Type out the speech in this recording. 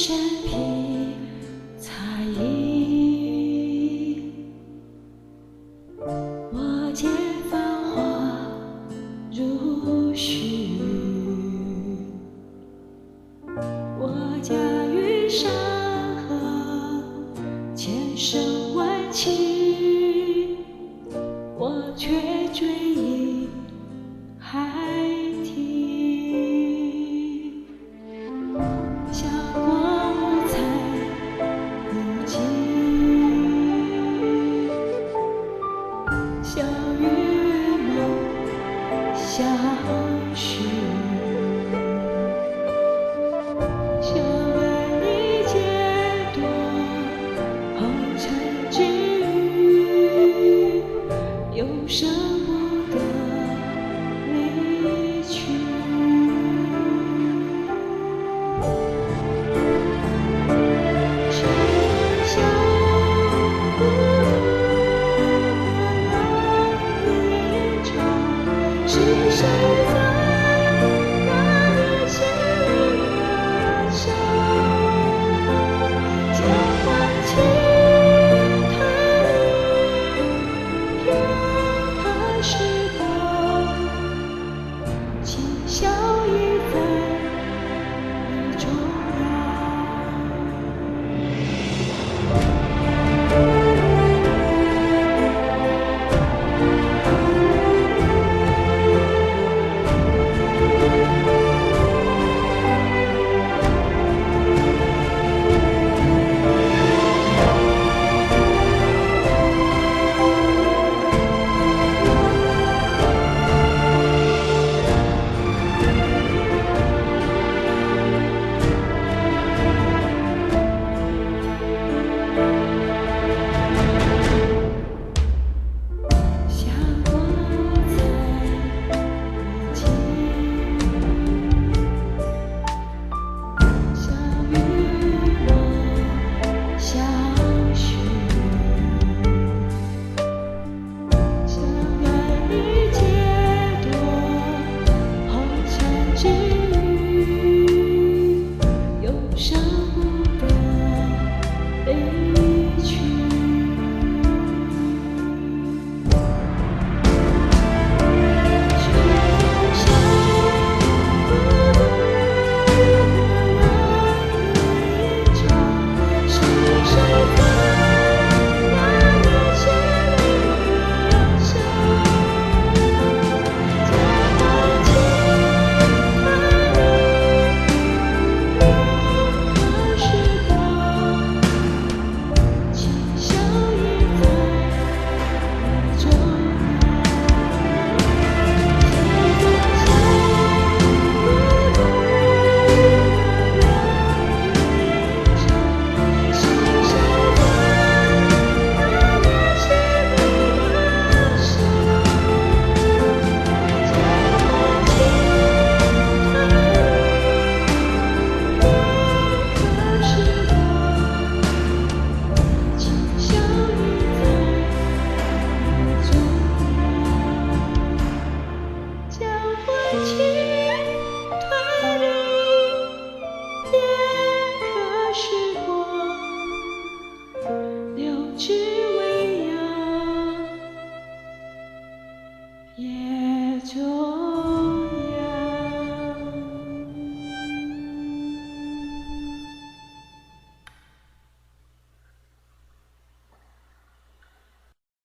身披彩衣，我见繁华如许，我驾驭山河千声万起，我却追忆海底，霞光五彩无际，相遇梦相许，相爱一劫多红尘之余，有舍不得离去。是笑孤独一场，是谁在那年心里燃烧？交换情太离，片刻时光，今宵已在雨中央。霞光彩无际，相遇梦相许，相爱一劫多红尘之余，有舍不得离去。是笑孤独一场，是谁在那年心里燃烧？交换情太离，片刻时光，今宵已在雨中央。交换情退离，片刻时光，留至未央夜中。